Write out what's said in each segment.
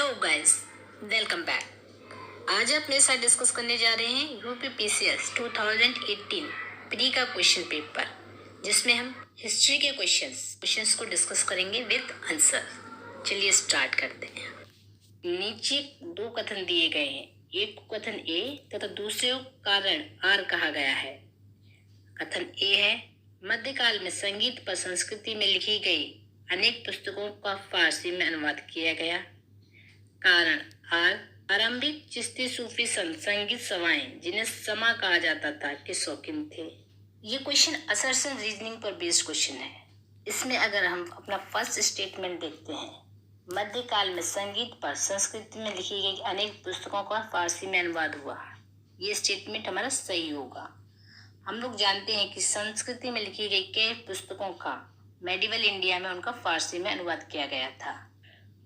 Hello guys, welcome back. आज अपने साथ डिस्कस करने जा रहे हैं यूपीपीसीएस 2018 प्री का क्वेश्चन पेपर, जिसमें हम हिस्ट्री के क्वेश्चंस को डिस्कस करेंगे विद आंसर। चलिए स्टार्ट करते हैं। नीचे दो कथन दिए गए हैं, एक को कथन ए तथा दूसरे को कारण आर कहा गया है। कथन ए है, मध्यकाल में संगीत पर संस्कृति में लिखी गई अनेक पुस्तकों का फारसी में अनुवाद किया गया। कारण आर, आरंभिक चिश्ती सूफी संगीत सवाएं जिन्हें समा कहा जाता था के शौकीन थे। ये क्वेश्चन असर्शन रीजनिंग पर बेस्ड क्वेश्चन है। इसमें अगर हम अपना फर्स्ट स्टेटमेंट देखते हैं, मध्यकाल में संगीत पर संस्कृत में लिखी गई अनेक पुस्तकों का फारसी में अनुवाद हुआ, ये स्टेटमेंट हमारा सही होगा। हम लोग जानते हैं कि संस्कृति में लिखी गई कई पुस्तकों का मेडिवल इंडिया में उनका फारसी में अनुवाद किया गया था।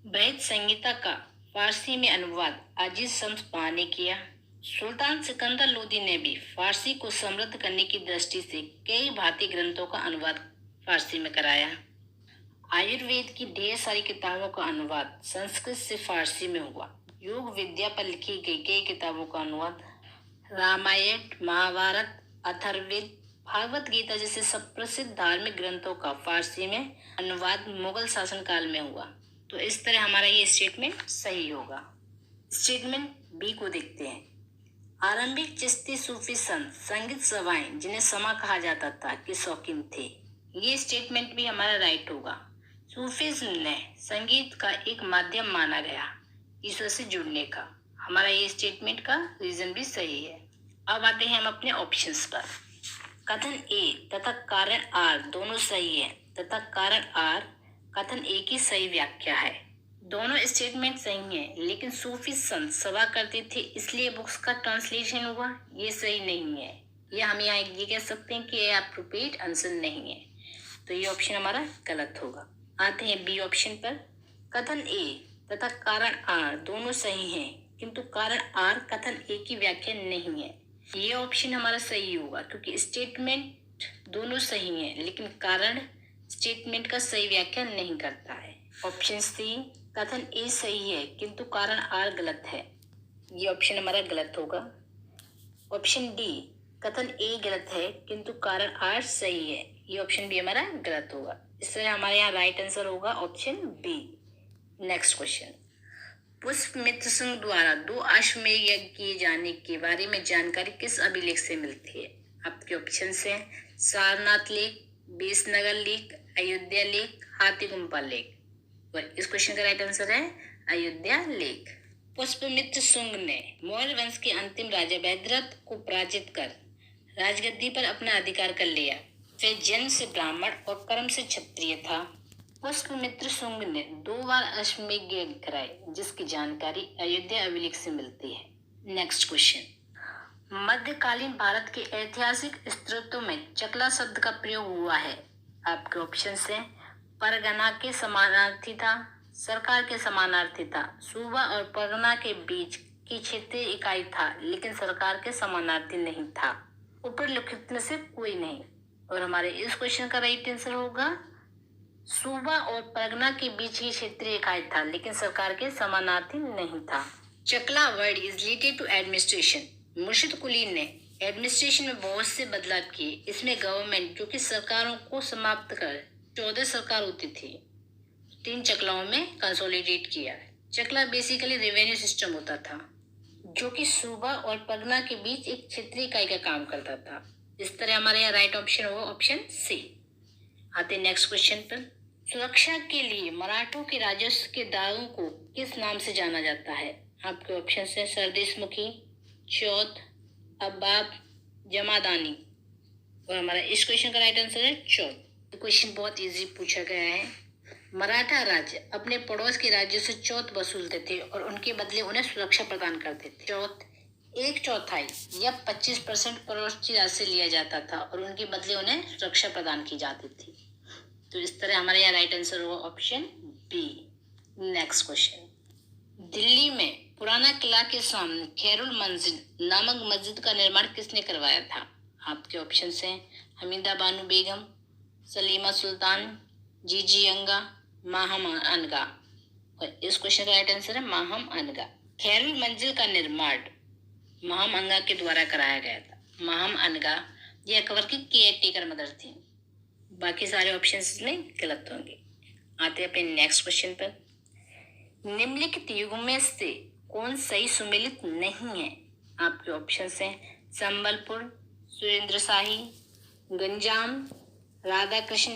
बृहद संहिता का फारसी में अनुवाद अजीज शम्स पा ने किया। सुल्तान सिकंदर लोदी ने भी फारसी को समृद्ध करने की दृष्टि से कई भारतीय ग्रंथों का अनुवाद फारसी में कराया। आयुर्वेद की ढेर सारी किताबों का अनुवाद संस्कृत से फारसी में हुआ। योग विद्या पर लिखी गई कई किताबों का अनुवाद, रामायण, महाभारत, अथर्ववेद, भागवत गीता जैसे सब प्रसिद्ध धार्मिक ग्रंथों का फारसी में अनुवाद मुगल शासनकाल में हुआ। तो इस तरह हमारा ये स्टेटमेंट सही होगा। स्टेटमेंट बी को देखते हैं। आरंभिक चिश्ती सूफी संत संगीत सवाएं जिन्हें समा कहा जाता था के शौकीन थे, ये स्टेटमेंट भी हमारा राइट होगा। सूफीज्म ने संगीत का एक माध्यम माना गया ईश्वर से जुड़ने का, हमारा ये स्टेटमेंट का रीजन भी सही है। अब आते हैं हम अपने ऑप्शंस पर। कथन ए तथा कारण आर दोनों सही है तथा कारण आर कथन ए की सही व्याख्या है। दोनों स्टेटमेंट सही हैं, लेकिन सूफी संत सभा करते थे इसलिए बुक्स का ट्रांसलेशन हुआ, ये सही नहीं है। या हम यहाँ ये कह सकते हैं कि ये एप्रोप्रिएट आंसर नहीं है, तो ये ऑप्शन हमारा गलत होगा। आते हैं बी ऑप्शन पर। कथन ए तथा कारण आर दोनों सही हैं, किंतु कारण आर कथन ए की व्याख्या नहीं है। ये ऑप्शन हमारा सही होगा, क्योंकि स्टेटमेंट दोनों सही हैं, लेकिन कारण स्टेटमेंट का सही व्याख्या नहीं करता है। ऑप्शन सी, कथन ए सही है किंतु कारण आर गलत है, ये ऑप्शन हमारा गलत होगा। ऑप्शन डी, कथन ए गलत है किंतु कारण आर सही है, ये ऑप्शन भी हमारा गलत होगा। इस तरह हमारे यहाँ राइट आंसर होगा option B. Next question. Pushyamitra Singh द्वारा 2 अश्वमेध यज्ञ किए जाने के बारे में जानकारी किस अभिलेख से मिलती है? आपके ऑप्शन हैं सारनाथ लेख, बेसनगर लेख, अयोध्या लेख, हाथी गुम्फा लेख। इस क्वेश्चन का राइट आंसर है अयोध्या लेख। पुष्पमित्र शुंग ने मौर्य वंश के अंतिम राजा वैद्यरथ को पराजित कर राजगद्दी पर अपना अधिकार कर लिया। वह जन्म से ब्राह्मण और कर्म से क्षत्रिय था। पुष्पमित्र शुंग ने 2 बार अश्वमेध यज्ञ कराए, जिसकी जानकारी अयोध्या अभिलेख से मिलती है। Next question. मध्यकालीन भारत के ऐतिहासिक स्त्रोतों में चकला शब्द का प्रयोग हुआ है। आपके ऑप्शन हैं परगना के समानार्थी था, सरकार के समानार्थी था, सूबा और परगना के बीच की क्षेत्रीय इकाई था, लेकिन सरकार के समानार्थी नहीं था। उपरोक्त में से कोई नहीं, और हमारे इस क्वेश्चन का राइट आंसर होगा सूबा और परगना के बीच की क्षेत्रीय इकाई था, लेकिन सरकार के समानार्थी नहीं था। Chakla word is related to administration. Murshid Quli ने एडमिनिस्ट्रेशन में बहुत से बदलाव किए। इसमें गवर्नमेंट, जो कि सरकारों को समाप्त कर 14 सरकार होती थी, 3 चकलाओं में कंसोलिडेट किया। चकला बेसिकली रेवेन्यू सिस्टम होता था, जो कि सूबा और परगना के बीच एक क्षेत्रीय इकाई का काम करता था। इस तरह हमारे यहाँ राइट ऑप्शन होगा ऑप्शन सी। आते नेक्स्ट क्वेश्चन पर। सुरक्षा के लिए मराठों के राजस्व के दारों को किस नाम से जाना जाता है? आपके ऑप्शन है सरदेशमुखी, चौथ, अब्बाब, जमादानी, और हमारा इस क्वेश्चन का राइट आंसर है चौथ। क्वेश्चन बहुत इजी पूछा गया है। मराठा राज्य अपने पड़ोस के राज्यों से चौथ वसूलते थे और उनके बदले उन्हें सुरक्षा प्रदान करते थे। चौथ 1/4 या 25% पड़ोस की राशि लिया जाता था और उनके बदले उन्हें सुरक्षा प्रदान की जाती थी। तो इस तरह हमारे यहाँ राइट आंसर होगा option B. Next question. Delhi में पुराना किला के सामने खैरुल मंजिल नामक मस्जिद का निर्माण किसने करवाया था? आपके ऑप्शन हैं हमीदा बानो बेगम, सलीमा सुल्तान, जीजी अंगा, माहमा अनगा, और इस क्वेश्चन का राइट आंसर है माहम अनगा। खैरुल मंजिल का निर्माण माहम अनगा के द्वारा कराया गया था। माहम अनगा ये अकबर की केयर टेकर मदर थी। बाकी सारे ऑप्शंस में गलत होंगे। आते हैं अपने नेक्स्ट क्वेश्चन पर। निम्नलिखित युगों में से कौन सही सुमेलित नहीं है? आपके ऑप्शंस हैं संबलपुर, सुरेंद्र शाही, गंजाम, राधा कृष्ण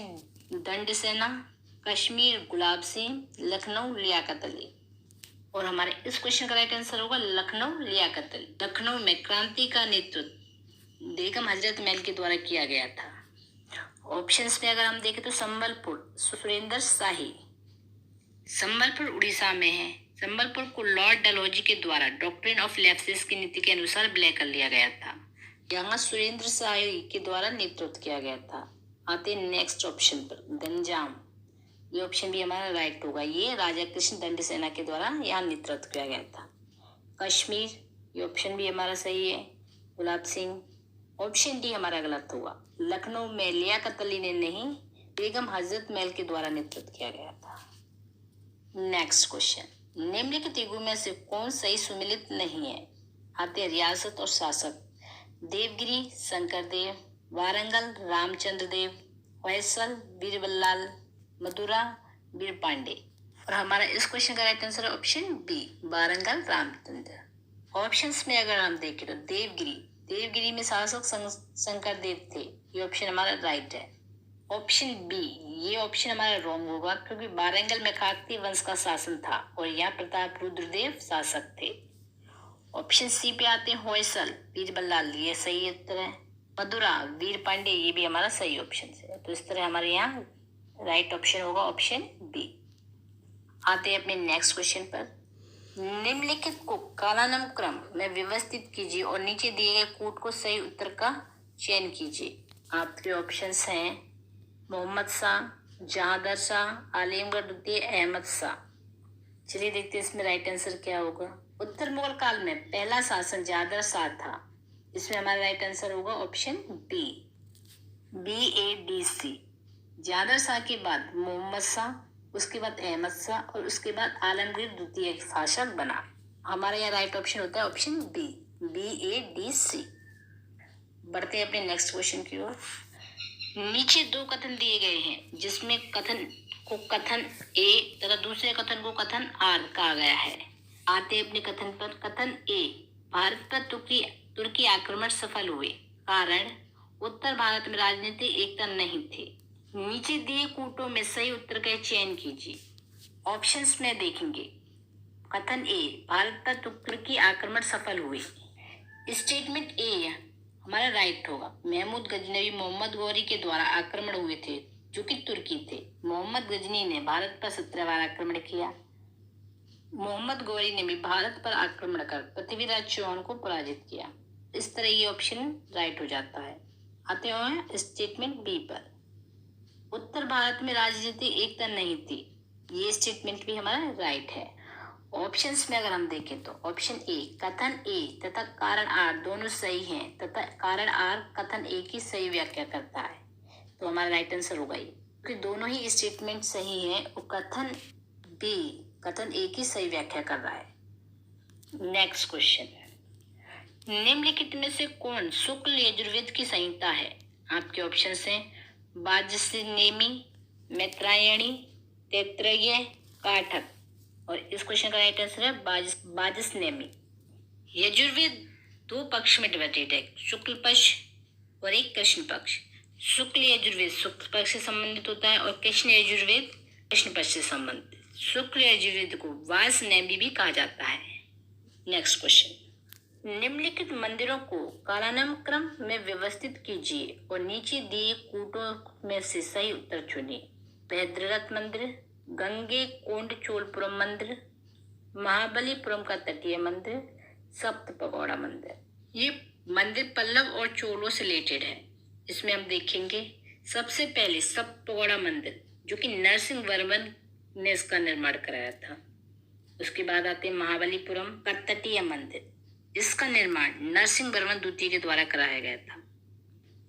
दंड सेना, कश्मीर गुलाब सिंह, लखनऊ लियाकत अली। और हमारे इस क्वेश्चन का राइट आंसर होगा लखनऊ लियाकत अली। लखनऊ में क्रांति का नेतृत्व बेगम हजरत महल के द्वारा किया गया था। ऑप्शंस में अगर हम देखें तो संबलपुर सुरेंद्र शाही। संबलपुर उड़ीसा में है। संबलपुर को लॉर्ड डलहौजी के द्वारा डॉक्ट्रिन ऑफ लैप्सेस की नीति के अनुसार विलय कर लिया गया था। यहाँ सुरेंद्र शाही के द्वारा नेतृत्व किया गया था। आते हैं नेक्स्ट ऑप्शन पर गंजाम। ये ऑप्शन भी हमारा राइट होगा। ये राजा कृष्ण दंड सेना के द्वारा यहाँ नेतृत्व किया गया था। कश्मीर, ये ऑप्शन भी हमारा सही है। गुलाब सिंह, ऑप्शन डी हमारा गलत होगा। लखनऊ में लियाकत अली ने नहीं, बेगम हजरत महल के द्वारा नेतृत्व किया गया था। नेक्स्ट क्वेश्चन, निम्नलिखित युगों में से कौन सही सुमेलित नहीं है? आते हैं रियासत और शासक। देवगिरी शंकरदेव, वारंगल रामचंद्र देव, होयसल बीरबल, मदुरा वीर पांडे। और हमारा इस क्वेश्चन का राइट आंसर है option B Warangal Ramachandra. Options में अगर हम देखें तो देवगिरी में शासक शंकर देव थे। ये ऑप्शन हमारा राइट है। ऑप्शन बी, ये ऑप्शन हमारा रॉन्ग होगा क्योंकि वारंगल में काकतीय वंश का शासन था और यहाँ प्रताप रुद्रदेव शासक थे। ऑप्शन सी पे आते हैं होयसल बीरबल, ये सही उत्तर है। मदुरा वीर पांडे, ये भी हमारा सही ऑप्शन है। तो इस तरह हमारे यहाँ राइट ऑप्शन होगा ऑप्शन बी। आते हैं अपने नेक्स्ट क्वेश्चन पर। निम्नलिखित को कालानुक्रम में व्यवस्थित कीजिए और नीचे दिए गए कूट को सही उत्तर का चयन कीजिए। आपके ऑप्शंस हैं मोहम्मद शाह, जहांदर शाह, आलिमगढ़ द्वितीय, अहमद शाह। चलिए देखते हैं इसमें राइट आंसर क्या होगा। उत्तर मुगल काल में पहला शासन जहांदर शाह था। इसमें हमारा राइट आंसर होगा ऑप्शन BADC। जहांदर शाह के बाद मोहम्मद शाह, उसके बाद अहमद शाह और उसके बाद आलमगीर द्वितीय शासक बना। हमारा यहाँ राइट ऑप्शन होता है ऑप्शन BADC। बढ़ते हैं अपने नेक्स्ट क्वेश्चन की ओर। नीचे दो कथन दिए गए हैं जिसमें कथन को कथन A तथा दूसरे कथन को कथन R कहा गया है। आते अपने कथन पर। कथन A, भारत पर तुर्की आक्रमण सफल हुए, कारण उत्तर भारत में राजनीतिक एकता नहीं थी। नीचे दिए कूटों में सही उत्तर का चयन कीजिए। ऑप्शंस में देखेंगे। कथन A, भारत पर तुर्की आक्रमण सफल हुए। स्टेटमेंट A हमारा राइट होगा। महमूद गजनवी मोहम्मद गौरी के द्वारा आक्रमण हुए थे जो कि तुर्की थे। मोहम्मद गजनी ने भारत पर 17 बार आक्रमण किया। मोहम्मद गौरी ने भी भारत पर आक्रमण कर पृथ्वीराज चौहान को पराजित किया। इस तरह ये ऑप्शन राइट हो जाता है। आते हुए स्टेटमेंट बी पर। उत्तर भारत में राजनीतिक एकता नहीं थी। ये स्टेटमेंट भी हमारा राइट है। ऑप्शंस में अगर हम देखें तो ऑप्शन ए, कथन ए तथा कारण आर दोनों सही हैं तथा कारण आर कथन ए की सही व्याख्या करता है। तो हमारा राइट आंसर होगा ये, क्योंकि दोनों ही स्टेटमेंट सही हैं और कथन बी कथन ए की सही व्याख्या कर रहा है। नेक्स्ट क्वेश्चन, निम्नलिखित में से कौन शुक्ल यजुर्वेद की संहिता है? आपके ऑप्शन हैं वाजस्नेमी, मैत्रायणी, तैत्तिरीय, काठक। और इस क्वेश्चन का राइट आंसर है वाजस्नेमी। यजुर्वेद दो पक्ष में डिवाइडेड है, शुक्ल पक्ष और एक कृष्ण पक्ष। शुक्ल यजुर्वेद शुक्ल पक्ष से संबंधित होता है और कृष्ण यजुर्वेद कृष्ण पक्ष से संबंधित। शुक्ल यजुर्वेद को वाजस्नेमी भी कहा जाता है। नेक्स्ट क्वेश्चन, निम्नलिखित मंदिरों को कालानुक्रम में व्यवस्थित कीजिए और नीचे दिए कूटों में से सही उत्तर चुनिए। भद्रनाथ मंदिर, गंगे कोंड चोलपुरम मंदिर, महाबलीपुरम का तटीय मंदिर, सप्त पगोड़ा मंदिर। ये मंदिर पल्लव और चोलों से रिलेटेड है। इसमें हम देखेंगे सबसे पहले सप्त पगोड़ा मंदिर जो कि नरसिंह वर्मन ने इसका निर्माण कराया था। उसके बाद आते हैं महाबलीपुरम का तटीय मंदिर, इसका निर्माण नरसिंह वर्मन द्वितीय के द्वारा कराया गया था।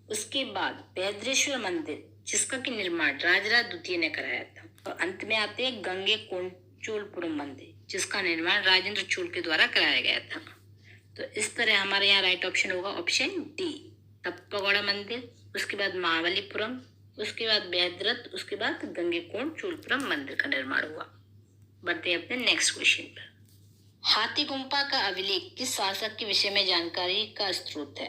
उसके बाद भद्रेश्वर मंदिर जिसका कि निर्माण राजराज द्वितीय ने कराया था। और अंत में आते हैं गंगे कोंड चोलपुरम मंदिर, जिसका निर्माण राजेंद्र चोल के द्वारा कराया गया था। तो इस तरह हमारे यहाँ राइट ऑप्शन होगा ऑप्शन डी, तप्पागौड़ा मंदिर, उसके बाद महाबलीपुरम, उसके बाद बेहद्रथ, उसके बाद गंगेकोंड चोलपुरम मंदिर का निर्माण हुआ। बढ़ते हैं अपने नेक्स्ट क्वेश्चन पर। हाथी गुम्फा का अभिलेख किस शासक के विषय में जानकारी का स्रोत है?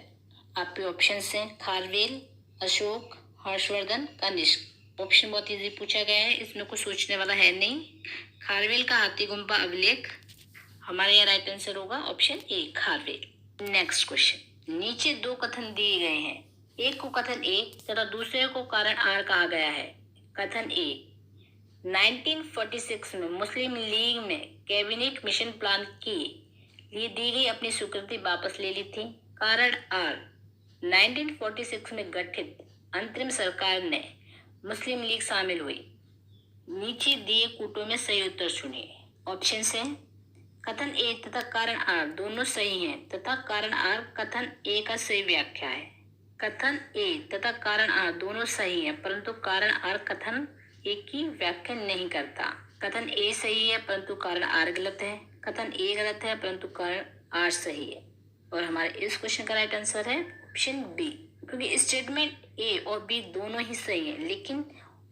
आपके ऑप्शन हैं खारवेल, अशोक, हर्षवर्धन, कनिष्क। ऑप्शन बहुत इजी पूछा गया है, इसमें कुछ सोचने वाला है नहीं। खारवेल का हाथी गुम्फा अभिलेख हमारे यहाँ राइट आंसर होगा option A, Kharavela. Next question, नीचे दो कथन दिए गए हैं, एक को कथन ए तथा दूसरे को कारण आर कहा गया है। कथन ए, 1946 में मुस्लिम लीग ने कैबिनेट मिशन प्लान के लिए दी गई अपनी स्वीकृति वापस ले ली थी। कारण आर, 1946 में गठित अंतरिम सरकार ने मुस्लिम लीग शामिल हुई। नीचे दिए कूटों में सही उत्तर चुनिए। ऑप्शन है कथन ए तथा कारण आर दोनों सही हैं तथा कारण आर कथन ए का सही व्याख्या है। कथन ए तथा कारण आर दोनों सही हैं, परंतु कारण आर कथन ए की व्याख्या नहीं करता। कथन ए सही है परंतु कारण आर गलत है। कथन ए गलत है परंतु कारण आर सही है। और हमारे इस क्वेश्चन का राइट आंसर है ऑप्शन बी, क्योंकि स्टेटमेंट ए और बी दोनों ही सही है, लेकिन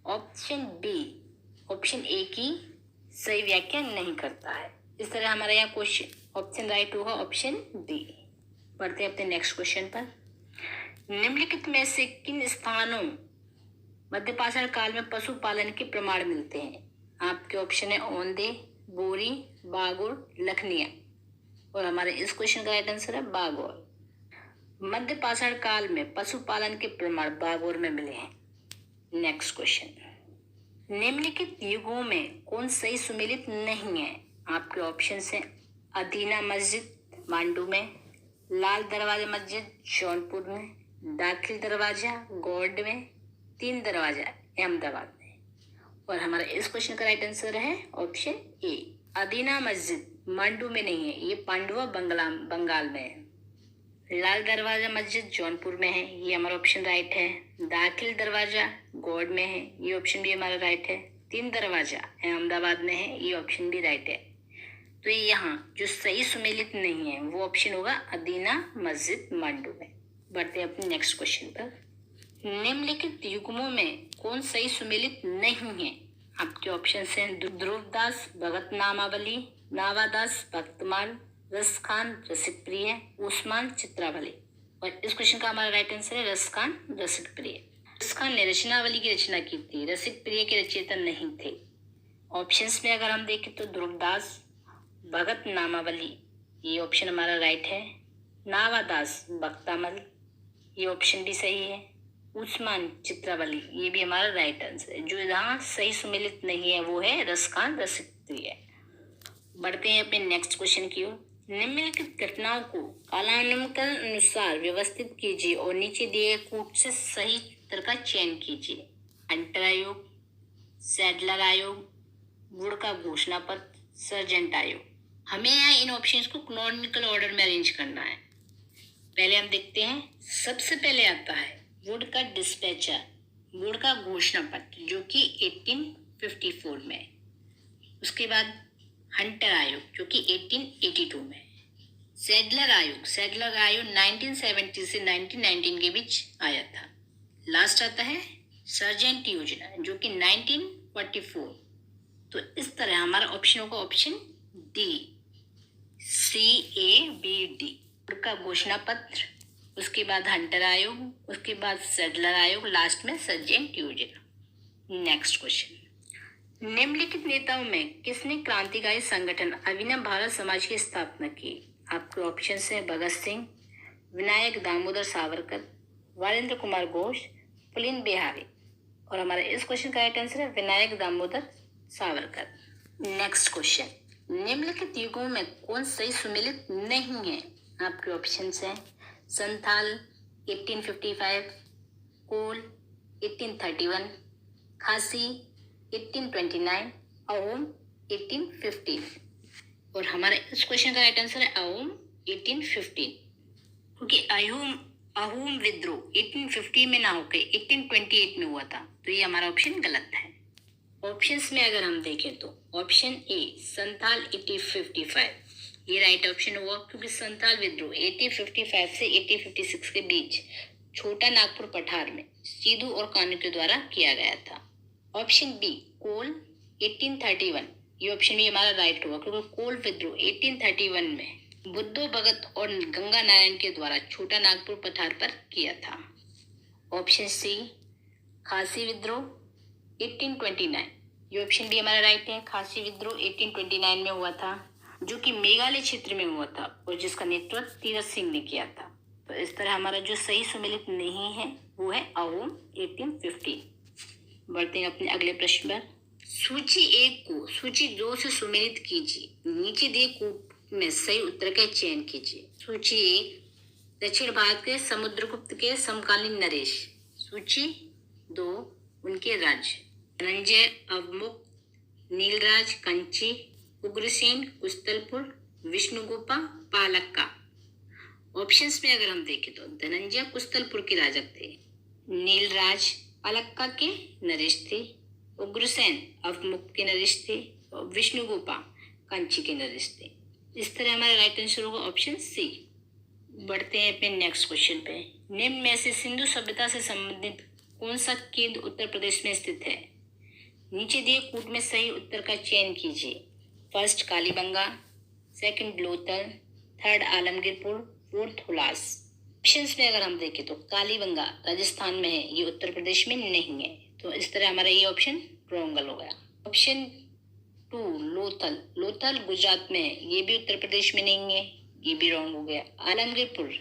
ऑप्शन बी ऑप्शन ए की सही व्याख्या नहीं करता है। इस तरह हमारे यहाँ क्वेश्चन ऑप्शन राइट होगा ऑप्शन बी। बढ़ते हैं अपने नेक्स्ट क्वेश्चन पर। निम्नलिखित में से किन स्थानों मध्यपाषाण काल में पशुपालन के प्रमाण मिलते हैं? आपके ऑप्शन है औंधे, बोरी, बागोर, लखनिया। और हमारे इस क्वेश्चन का राइट आंसर है बागोर। मध्यपाषाण काल में पशुपालन के प्रमाण बागोर में मिले हैं। नेक्स्ट क्वेश्चन, निम्नलिखित युगों में कौन सही सुमेलित नहीं है? आपके ऑप्शन है अदीना मस्जिद मांडू में, लाल दरवाजा मस्जिद जौनपुर में, दाखिल दरवाजा गौड़ में, तीन दरवाजा अहमदाबाद में। और हमारा इस क्वेश्चन का राइट आंसर है ऑप्शन ए, अदीना मस्जिद मांडू में नहीं है, ये पांडुआ बंगाल में है। लाल दरवाजा मस्जिद जौनपुर में है, ये हमारा ऑप्शन राइट है। दाखिल दरवाजा गौड़ में है, ये ऑप्शन भी हमारा राइट है। तीन दरवाजा अहमदाबाद में है, ये ऑप्शन भी राइट है। तो यहाँ जो सही सुमेलित नहीं है वो ऑप्शन होगा अदीना मस्जिद मांडू में। बढ़ते हैं अपने नेक्स्ट क्वेश्चन पर। निम्नलिखित युग्मों में कौन सही सुमेलित नहीं है? आपके ऑप्शन हैं ध्रुवदास भगत नामावली, नावादास भक्तमाल, रसखान रसिक प्रिय, उस्मान चित्रावली। और इस क्वेश्चन का हमारा राइट आंसर है रसखान रसिक प्रिय। रसखान ने रचनावली की रचना की थी, रसिक प्रिय के रचयिता नहीं थे। ऑप्शंस में अगर हम देखें तो ध्रुवदास भगत नामावली, ये ऑप्शन हमारा राइट है। नावादास भक्तामल, ये ऑप्शन भी सही है। उस्मान चित्रावली, ये भी हमारा राइट आंसर है। जो यहाँ सही सुमेलित नहीं है वो है रसखान रसिक प्रिय। बढ़ते हैं अपने नेक्स्ट क्वेश्चन की ओर। निम्नलिखित घटनाओं को कालानुक्रम अनुसार व्यवस्थित कीजिए और नीचे दिए कूट से सही उत्तर का चयन कीजिए। हंटर आयोग, सैडलर आयोग, वुड का घोषणा पत्र, सर्जेंट आयोग। हमें यहाँ इन ऑप्शंस को क्रोनॉलॉजिकल ऑर्डर में अरेंज करना है। पहले हम देखते हैं, सबसे पहले आता है वुड का डिस्पैचर, वुड का घोषणा पत्र जो कि 1854 में। उसके बाद हंटर आयोग जो कि 1882 में। सैडलर आयोग 1970 से 1919 के बीच आया था। लास्ट आता है सर्जेंट योजना जो कि 1944। तो इस तरह हमारा ऑप्शन होगा ऑप्शन डी, CABD। वुड का घोषणा पत्र, उसके बाद हंटर आयोग, उसके बाद सैडलर आयोग, लास्ट में सर्जेंट योजना। नेक्स्ट क्वेश्चन, निम्नलिखित नेताओं में किसने क्रांतिकारी संगठन अभिनव भारत समाज की स्थापना की? आपके ऑप्शन है भगत सिंह, विनायक दामोदर सावरकर, वालेंद्र कुमार घोष, पुलिन बिहारी। और हमारा इस क्वेश्चन का राइट आंसर है विनायक दामोदर सावरकर। नेक्स्ट क्वेश्चन, निम्नलिखित युगों में कौन सही सुमेलित नहीं है? आपके ऑप्शन हैं संथाल 1855, कोल 1831, खासी 1829, अहोम 1815। और हमारे इस क्वेश्चन का राइट आंसर है अहोम 1815, क्योंकि अहोम विद्रोह 1850 में ना होकर 1828 में हुआ था। तो ये हमारा ऑप्शन गलत है। ऑप्शंस में अगर हम देखें तो ऑप्शन ए संथाल 1855 ये राइट ऑप्शन हुआ, क्योंकि संथाल विद्रोह 1855 से 1856 के बीच छोटा नागपुर पठार में सीधू और कान्हू के द्वारा किया गया था। ऑप्शन बी कोल 1831 ये ऑप्शन भी हमारा राइट हुआ, क्योंकि कोल विद्रोह 1831 में बुद्धो भगत और गंगा नारायण के द्वारा छोटा नागपुर पठार पर किया था। ऑप्शन सी खासी विद्रोह 1829 ये ऑप्शन भी हमारा राइट है। खासी विद्रोह 1829 में हुआ था, जो कि मेघालय क्षेत्र में हुआ था और जिसका नेतृत्व तीरथ सिंह ने किया था। तो इस तरह हमारा जो सही सुमेलित नहीं है वो है अहोम 1850। बढ़ते हैं अपने अगले प्रश्न पर। सूची 1 को सूची 2 से सुमेलित कीजिए। नीचे दिए कूट में सही उत्तर का चयन कीजिए। सूची 1 दक्षिण भारत के समुद्रगुप्त के समकालीन नरेश। सूची 2 उनके राज्य धनंजय, अवमुक्त, नीलराज, कंची, उग्रसेन, कुस्तलपुर, विष्णुगोपा, पालक्का। ऑप्शंस में अगर हम देखें तो धनंजय कुस्तलपुर के राजा थे, नीलराज पालक्का के नरेश थे, उग्रसेन अवमुक्त के नरेश थे और विष्णुगोपा कंची के नरेश थे। इस तरह हमारा राइट आंसर होगा ऑप्शन सी। बढ़ते हैं अपने नेक्स्ट क्वेश्चन पे। निम्न में से सिंधु सभ्यता से संबंधित कौन सा केंद्र उत्तर प्रदेश में स्थित है? नीचे दिए कूट में सही उत्तर का चयन कीजिए। First Kalibangan, second Lothal, third Alamgirpur, fourth Hulas. Options में अगर हम देखें तो कालीबंगा राजस्थान में है, ये उत्तर प्रदेश में नहीं है, तो इस तरह हमारा ये ऑप्शन रॉन्ग हो गया। ऑप्शन 2 लोथल, लोथल गुजरात में है, ये भी उत्तर प्रदेश में नहीं है, ये भी रॉन्ग हो गया। आलमगीरपुर,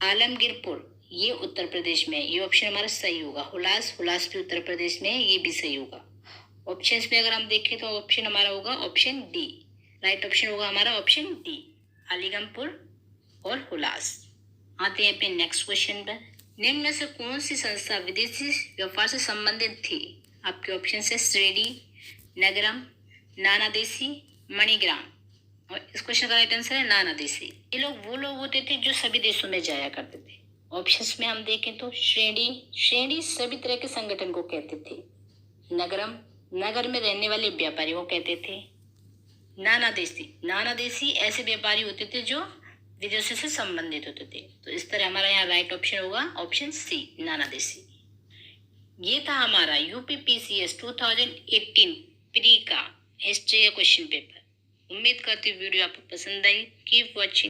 आलमगीरपुर ये उत्तर प्रदेश में है, ये ऑप्शन हमारा सही होगा। हुलास, हुलास भी उत्तर प्रदेश में है, ये भी सही होगा। ऑप्शंस में अगर हम देखें तो ऑप्शन हमारा होगा ऑप्शन डी। राइट ऑप्शन होगा हमारा ऑप्शन डी, अलीगमपुर और हुलास। आते हैं अपने नेक्स्ट क्वेश्चन पर। निम्न में से कौन सी संस्था विदेशी व्यापार से संबंधित थी? आपके ऑप्शन है श्रेणी, नगरम, नानादेशी, मणिग्राम। और इस क्वेश्चन का राइट आंसर है नानादेशी। ये लोग वो लोग होते थे जो सभी देशों में जाया करते थे। ऑप्शंस में हम देखें तो श्रेणी, श्रेणी सभी तरह के संगठन को कहते थे। नगरम, नगर में रहने वाले व्यापारियों को कहते थे। नानादेशी, नानादेशी ऐसे व्यापारी होते थे जो विदेशों से संबंधित होते थे। तो इस तरह हमारा यहाँ राइट ऑप्शन होगा ऑप्शन सी, नानादेशी। ये था हमारा यूपीपीसीएस 2018 प्री का हिस्ट्री का क्वेश्चन पेपर। उम्मीद करती हूँ वीडियो आपको पसंद आई। Keep watching.